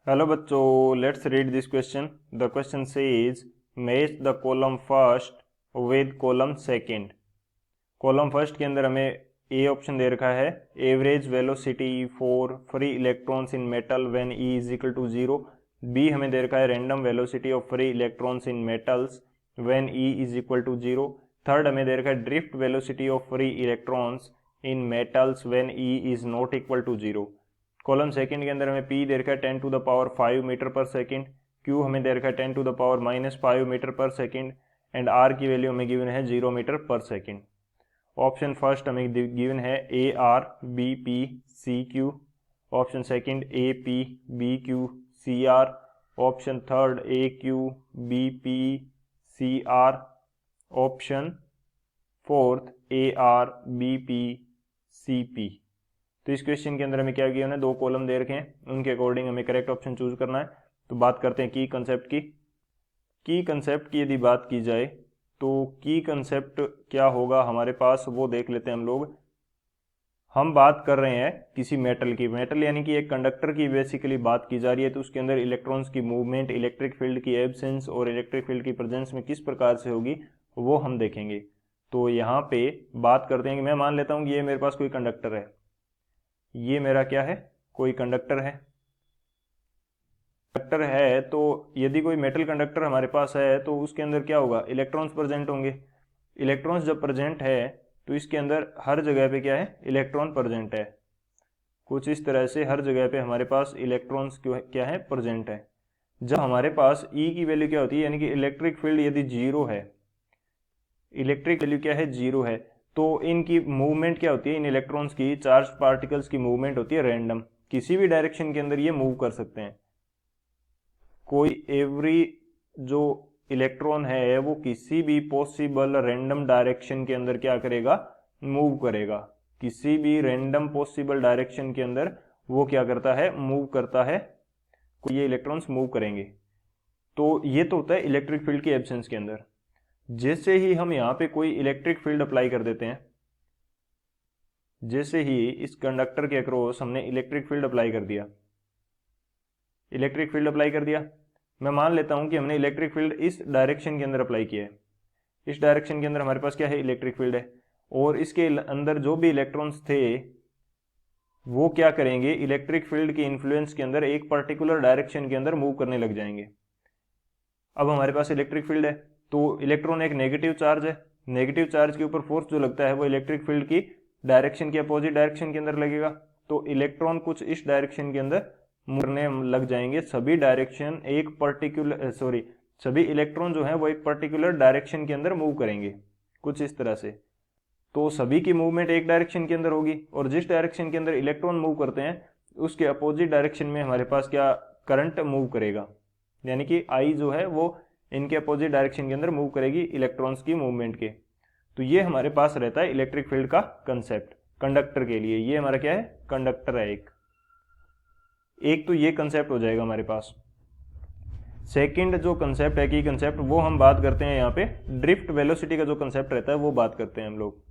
Hello बच्चों, let's read this question. The question says match the column first with column second. Column first के अंदर हमें A option दे रखा है, average velocity for free electrons in metal when E is equal to 0। B हमें दे रखा है random velocity of free electrons in metals when E is equal to 0। Third हमें दे रखा है drift velocity of free electrons in metals when E is not equal to 0। Column second के अंदर हमें P दे रखा है 10 to the power 5 metre per second, Q हमें दे रखा है 10 to the power -5 metre per second and R की वैल्यू हमें गिवन है 0 metre per second. Option first हमें गिवन है AR BP CQ, option second AP BQ CR, option third AQ BP CR, option fourth AR BP CP। तो इस question के अंदर हमें क्या किया, उन्हें दो कॉलम दे रखे हैं, उनके अकॉर्डिंग हमें करेक्ट ऑप्शन चूज करना है। तो बात करते हैं की कंसेप्ट की। की कंसेप्ट की यदि बात की जाए तो की कंसेप्ट क्या होगा हमारे पास, वो देख लेते हैं हम लोग। हम बात कर रहे हैं किसी मेटल की, मेटल यानी कि एक कंडक्टर की बेसिकली बात की जा रही है। तो उसके अंदर इलेक्ट्रॉन्स की मूवमेंट, इलेक्ट्रिक फील्ड की एब्सेंस और इलेक्ट्रिक फील्ड की प्रेजेंस में किस प्रकार से होगी वो हम देखेंगे। तो यहाँ पे बात करते हैं कि मैं मान लेता हूँ कि ये मेरे पास कोई कंडक्टर है, ये मेरा क्या है, कोई कंडक्टर है। कंडक्टर है तो यदि कोई मेटल कंडक्टर हमारे पास है तो उसके अंदर क्या होगा, इलेक्ट्रॉन्स प्रेजेंट होंगे। इलेक्ट्रॉन्स जब प्रेजेंट है तो इसके अंदर हर जगह पे क्या है, इलेक्ट्रॉन प्रेजेंट है। कुछ इस तरह से हर जगह पे हमारे पास इलेक्ट्रॉन्स क्या है, प्रेजेंट है। जब हमारे पास E की वैल्यू क्या होती है, यानी कि इलेक्ट्रिक फील्ड यदि जीरो है, इलेक्ट्रिक वैल्यू क्या है, जीरो है, तो इनकी मूवमेंट क्या होती है, इन इलेक्ट्रॉन्स की, चार्ज पार्टिकल्स की मूवमेंट होती है रैंडम, किसी भी डायरेक्शन के अंदर ये मूव कर सकते हैं। कोई एवरी जो इलेक्ट्रॉन है वो किसी भी पॉसिबल रैंडम डायरेक्शन के अंदर क्या करेगा, मूव करेगा। किसी भी रैंडम पॉसिबल डायरेक्शन के अंदर वो क्या करता है, मूव करता है, कोई ये इलेक्ट्रॉन्स मूव करेंगे। तो ये तो होता है इलेक्ट्रिक फील्ड की एब्सेंस के अंदर। जैसे ही हम यहाँ पे कोई इलेक्ट्रिक फील्ड अप्लाई कर देते हैं, जैसे ही इस कंडक्टर के अक्रॉस हमने इलेक्ट्रिक फील्ड अप्लाई कर दिया, इलेक्ट्रिक फील्ड अप्लाई कर दिया, मैं मान लेता हूं कि हमने इलेक्ट्रिक फील्ड इस डायरेक्शन के अंदर अप्लाई किया है। इस डायरेक्शन के अंदर हमारे पास क्या है, इलेक्ट्रिक फील्ड है, और इसके अंदर जो भी इलेक्ट्रॉन्स थे वो क्या करेंगे, इलेक्ट्रिक फील्ड के इन्फ्लुएंस के अंदर एक पर्टिकुलर डायरेक्शन के अंदर मूव करने लग जाएंगे। अब हमारे पास इलेक्ट्रिक फील्ड है तो इलेक्ट्रॉन एक नेगेटिव चार्ज है, नेगेटिव चार्ज के ऊपर फोर्स जो लगता है वो इलेक्ट्रिक फील्ड की डायरेक्शन की अपोजिट डायरेक्शन के अंदर लगेगा। तो इलेक्ट्रॉन कुछ इस डायरेक्शन के अंदर मुड़ने लग जाएंगे। सभी डायरेक्शन एक पर्टिकुलर सभी इलेक्ट्रॉन जो है वो एक पर्टिकुलर डायरेक्शन के अंदर मूव करेंगे, कुछ इस तरह से। तो सभी की मूवमेंट एक डायरेक्शन के अंदर होगी, और जिस डायरेक्शन के अंदर इलेक्ट्रॉन मूव करते हैं उसके अपोजिट डायरेक्शन में हमारे पास क्या, करंट मूव करेगा, यानी कि आई जो है वो इनके अपोजिट डायरेक्शन के अंदर मूव करेगी इलेक्ट्रॉन्स की मूवमेंट के। तो ये हमारे पास रहता है इलेक्ट्रिक फील्ड का कंसेप्ट कंडक्टर के लिए। ये हमारा क्या है, कंडक्टर है एक तो ये कंसेप्ट हो जाएगा हमारे पास। सेकंड जो कंसेप्ट है की कंसेप्ट, वो हम बात करते हैं यहाँ पे ड्रिफ्ट वेलोसिटी का जो कंसेप्ट रहता है वो बात करते हैं हम लोग।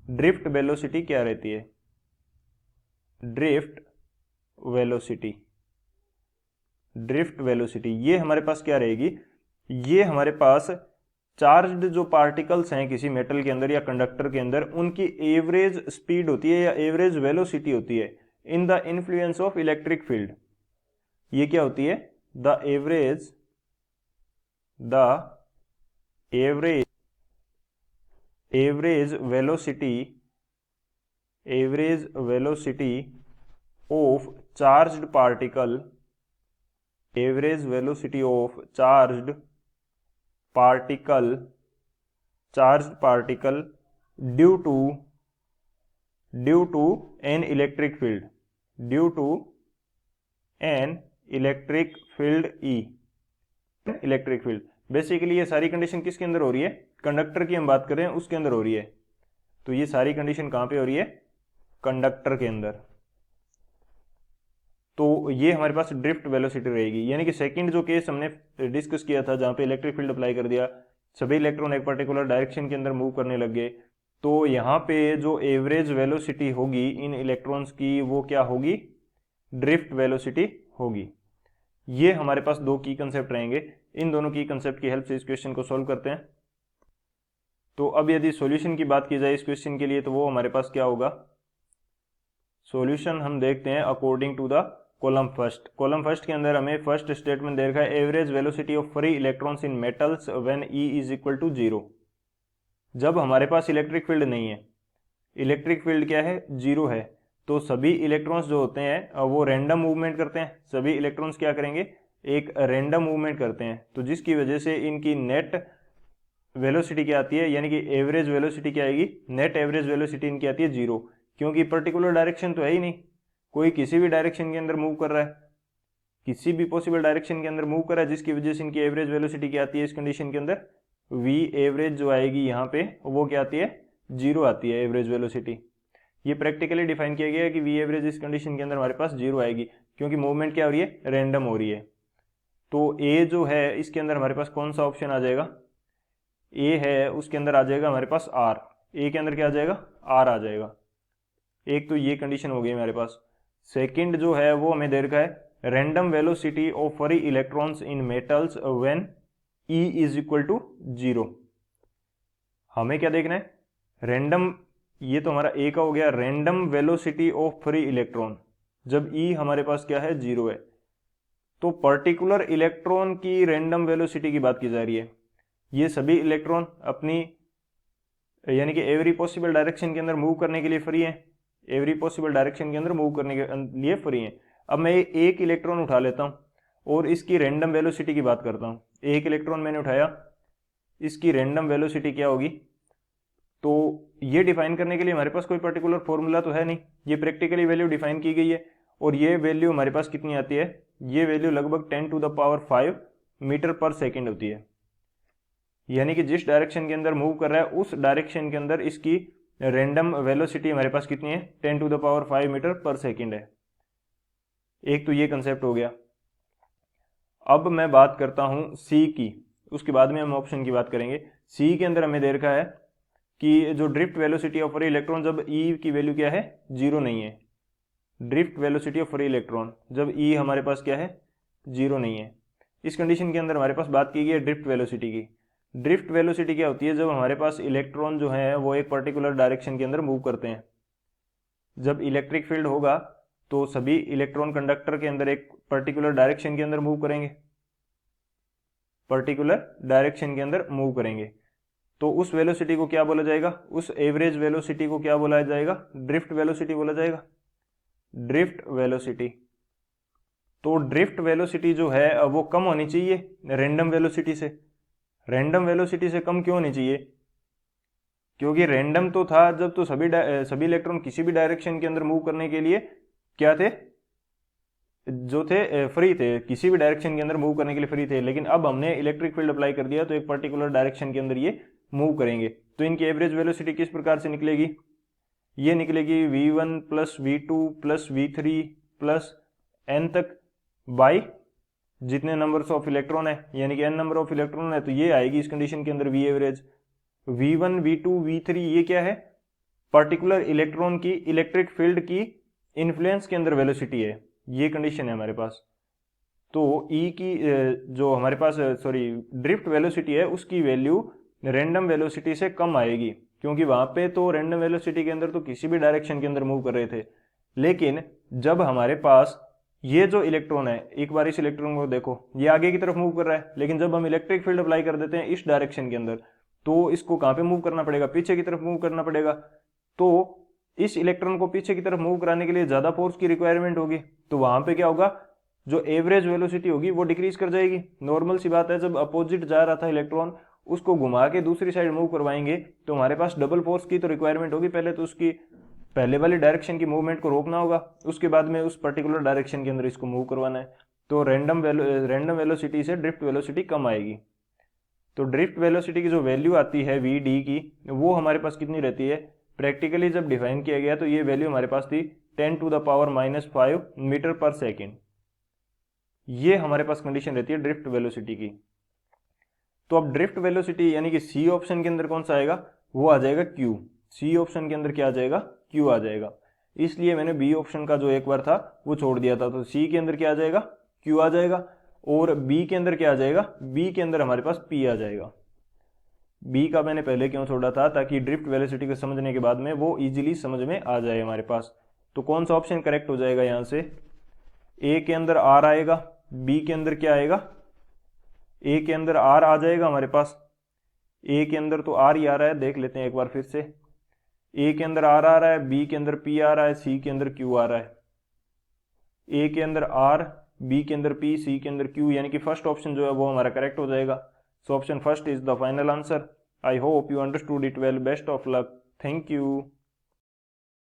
ड्रिफ्ट वेलोसिटी क्या रहती है, ड्रिफ्ट वेलोसिटी, ड्रिफ्ट वेलोसिटी ये हमारे पास क्या रहेगी, ये हमारे पास चार्ज्ड जो पार्टिकल्स हैं किसी मेटल के अंदर या कंडक्टर के अंदर, उनकी एवरेज स्पीड होती है या एवरेज वेलोसिटी होती है in the influence of electric field. ये क्या होती है, the average velocity of charged particle, average velocity of charged particle due to an electric field, due to an electric field E, electric field. Basically ये सारी condition किसके अंदर हो रही है, कंडक्टर की हम बात कर रहे हैं उसके अंदर हो रही है। तो ये सारी कंडीशन कहां पे हो रही है, कंडक्टर के अंदर। तो ये हमारे पास ड्रिफ्ट वेलोसिटी रहेगी। यानी कि सेकंड जो केस हमने डिस्कस किया था जहां पे इलेक्ट्रिक फील्ड अप्लाई कर दिया, सभी इलेक्ट्रॉन एक पर्टिकुलर डायरेक्शन के अंदर मूव करने लग गए, तो यहाँ पे जो एवरेज वेलोसिटी होगी इन इलेक्ट्रॉन्स की वो क्या होगी, ड्रिफ्ट वेलोसिटी होगी। ये हमारे पास दो की कंसेप्ट रहेंगे। इन दोनों की कंसेप्ट की हेल्प से इस क्वेश्चन को सॉल्व करते हैं। तो अब यदि सॉल्यूशन की बात की जाए इस क्वेश्चन के लिए, तो वो हमारे पास क्या होगा, सॉल्यूशन हम देखते हैं according to the column first. Column first के अंदर हमें फर्स्ट स्टेटमेंट दे रखा है average velocity of free electrons in metals when E is equal to 0। जब हमारे पास इलेक्ट्रिक फील्ड नहीं है, इलेक्ट्रिक फील्ड क्या है, 0 है, तो सभी इलेक्ट्रॉन्स जो होते हैं वो रैंडम मूवमेंट करते हैं। सभी इलेक्ट्रॉन्स क्या करेंगे, एक रैंडम मूवमेंट करते हैं, तो जिसकी वजह से इनकी नेट वेलोसिटी क्या आती है, यानी कि एवरेज वेलोसिटी क्या आएगी, नेट एवरेज वेलोसिटी इनकी आती है 0। क्योंकि पर्टिकुलर डायरेक्शन तो है ही नहीं, कोई किसी भी डायरेक्शन के अंदर मूव कर रहा है, किसी भी पॉसिबल डायरेक्शन के अंदर मूव कर रहा है, जिसकी वजह से इनकी एवरेज वेलोसिटी क्या आती है इस कंडीशन के अंदर, वी एवरेज जो आएगी यहाँ पे वो क्या आती है, 0 आती है एवरेज वेलोसिटी। ये प्रैक्टिकली डिफाइन किया गया है कि वी एवरेज इस कंडीशन के अंदर हमारे पास 0 आएगी, क्योंकि मूवमेंट क्या हो रही है, रैंडम हो रही है। तो ए जो है इसके अंदर हमारे पास कौन सा ऑप्शन आ जाएगा, ए है उसके अंदर आ जाएगा हमारे पास आर। ए के अंदर क्या आ जाएगा, आर आ जाएगा। एक तो ये कंडीशन हो गई हमारे पास। सेकंड जो है वो हमें दे रखा है random velocity of free electrons in metals when E is equal to 0। हमें क्या देखना है, रैंडम, ये तो हमारा ए का हो गया, random velocity of free electron जब ई हमारे पास क्या है, 0 है। तो पर्टिकुलर इलेक्ट्रॉन की रैंडम वेलोसिटी की बात की जा रही है। ये सभी इलेक्ट्रॉन अपनी यानी कि एवरी पॉसिबल डायरेक्शन के अंदर मूव करने के लिए फ्री है, एवरी पॉसिबल डायरेक्शन के अंदर मूव करने के लिए फ्री है। अब मैं एक इलेक्ट्रॉन उठा लेता हूं और इसकी रैंडम वेलोसिटी की बात करता हूं। एक इलेक्ट्रॉन मैंने उठाया, इसकी रैंडम वेलोसिटी क्या होगी, तो ये डिफाइन करने के लिए हमारे पास कोई पर्टिकुलर फॉर्मूला तो है नहीं, ये प्रैक्टिकली वैल्यू डिफाइन की गई है। और ये वैल्यू हमारे पास कितनी आती है, ये वैल्यू लगभग 10⁵ मीटर पर सेकेंड होती है। यानी कि जिस डायरेक्शन के अंदर मूव कर रहा है उस डायरेक्शन के अंदर इसकी रैंडम वेलोसिटी हमारे पास कितनी है, 10⁵ मीटर पर सेकेंड है। एक तो ये कंसेप्ट हो गया। अब मैं बात करता हूं सी की, उसके बाद में हम ऑप्शन की बात करेंगे। सी के अंदर हमें दे रखा है कि जो drift velocity of free electron जब ई की वैल्यू क्या है, 0 नहीं है, drift velocity of free electron जब ई हमारे पास क्या है, 0 नहीं है, इस कंडीशन के अंदर हमारे पास बात की गई है ड्रिफ्ट वेलोसिटी की। ड्रिफ्ट वेलोसिटी क्या होती है, जब हमारे पास इलेक्ट्रॉन जो है वो एक पर्टिकुलर डायरेक्शन के अंदर मूव करते हैं। जब इलेक्ट्रिक फील्ड होगा तो सभी इलेक्ट्रॉन कंडक्टर के अंदर एक पर्टिकुलर डायरेक्शन के अंदर मूव करेंगे, पर्टिकुलर डायरेक्शन के अंदर मूव करेंगे, तो उस वेलोसिटी को क्या बोला जाएगा, उस एवरेज वेलोसिटी को क्या बोला जाएगा, ड्रिफ्ट वेलोसिटी बोला जाएगा, ड्रिफ्ट वेलोसिटी। तो ड्रिफ्ट वेलोसिटी जो है वो कम होनी चाहिए रैंडम वेलोसिटी से। रैंडम वेलोसिटी से कम क्यों होनी चाहिए, क्योंकि रैंडम तो था जब तो सभी इलेक्ट्रॉन किसी भी डायरेक्शन के अंदर मूव करने के लिए क्या थे, जो थे फ्री थे, किसी भी डायरेक्शन के अंदर मूव करने के लिए फ्री थे। लेकिन अब हमने इलेक्ट्रिक फील्ड अप्लाई कर दिया तो एक पर्टिकुलर डायरेक्शन के अंदर ये मूव करेंगे। तो इनकी एवरेज वेलोसिटी किस प्रकार से निकलेगी, ये निकलेगी v1 plus v2 plus v3 plus n तक बाई जितने नंबर्स ऑफ इलेक्ट्रॉन है, यानी कि n नंबर ऑफ इलेक्ट्रॉन है, तो ये आएगी इस कंडीशन के अंदर v average. v1 v2 v3 ये क्या है, पर्टिकुलर इलेक्ट्रॉन की इलेक्ट्रिक फील्ड की इन्फ्लुएंस के अंदर वेलोसिटी है, ये कंडीशन है हमारे पास। तो ई की जो हमारे पास ड्रिफ्ट वेलोसिटी है उसकी वैल्यू रैंडम वेलोसिटी से कम आएगी, क्योंकि वहां पे तो रैंडम वेलोसिटी के अंदर तो किसी भी डायरेक्शन के अंदर मूव कर रहे थे। लेकिन जब हमारे पास ये जो इलेक्ट्रॉन है, एक बार इस इलेक्ट्रॉन को देखो, ये आगे की तरफ मूव कर रहा है, लेकिन जब हम इलेक्ट्रिक फील्ड अप्लाई कर देते हैं इस डायरेक्शन के अंदर, तो इसको कहां पे मूव करना पड़ेगा, पीछे की तरफ मूव करना पड़ेगा। तो इस इलेक्ट्रॉन को पीछे की तरफ मूव कराने के लिए ज्यादा फोर्स की रिक्वायरमेंट होगी, तो वहां पे क्या होगा, जो एवरेज वेलोसिटी होगी वो डिक्रीज कर जाएगी। नॉर्मल सी बात है, जब अपोजिट जा रहा था इलेक्ट्रॉन, उसको घुमा के दूसरी साइड मूव करवाएंगे तो हमारे पास डबल फोर्स की तो रिक्वायरमेंट होगी। पहले तो उसकी पहले वाली डायरेक्शन की मूवमेंट को रोकना होगा, उसके बाद में उस पर्टिकुलर डायरेक्शन के अंदर इसको मूव करवाना है। तो रैंडम वेलोसिटी से ड्रिफ्ट वेलोसिटी कम आएगी। तो ड्रिफ्ट वेलोसिटी की जो वैल्यू आती है वी डी की, वो हमारे पास कितनी रहती है, प्रैक्टिकली जब डिफाइन किया गया तो ये वैल्यू हमारे पास थी 10⁻⁻5 मीटर पर सेकेंड। ये हमारे पास कंडीशन रहती है ड्रिफ्ट वेलोसिटी की। तो अब ड्रिफ्ट वेलोसिटी यानी कि सी ऑप्शन के अंदर कौन सा आएगा, वो आ जाएगा क्यू। सी ऑप्शन के अंदर क्या आ जाएगा, क्यू आ जाएगा। इसलिए मैंने बी ऑप्शन का जो एक बार था वो छोड़ दिया था, तो सी के अंदर क्या आ जाएगा, क्यू आ जाएगा। और बी के अंदर क्या आ जाएगा, बी के अंदर हमारे पास पी आ जाएगा। बी का मैंने पहले क्यों छोड़ा था, ताकि ड्रिफ्ट वेलोसिटी को समझने के बाद में वो इजीली समझ में आ जाए हमारे पास। तो कौन सा ऑप्शन करेक्ट हो जाएगा यहाँ से, ए के अंदर आर आएगा, बी के अंदर क्या आएगा, ए के अंदर आर आ जाएगा हमारे पास। ए के अंदर तो आर ही आ रहा है, देख लेते हैं एक बार फिर से। ए के अंदर आर आ रहा है, बी के अंदर पी आ रहा है, सी के अंदर क्यू आ रहा है। ए के अंदर आर, बी के अंदर पी, सी के अंदर क्यू, यानी कि फर्स्ट ऑप्शन जो है वो हमारा करेक्ट हो जाएगा। So option first is the final answer. I hope you understood it well. Best of luck. Thank you.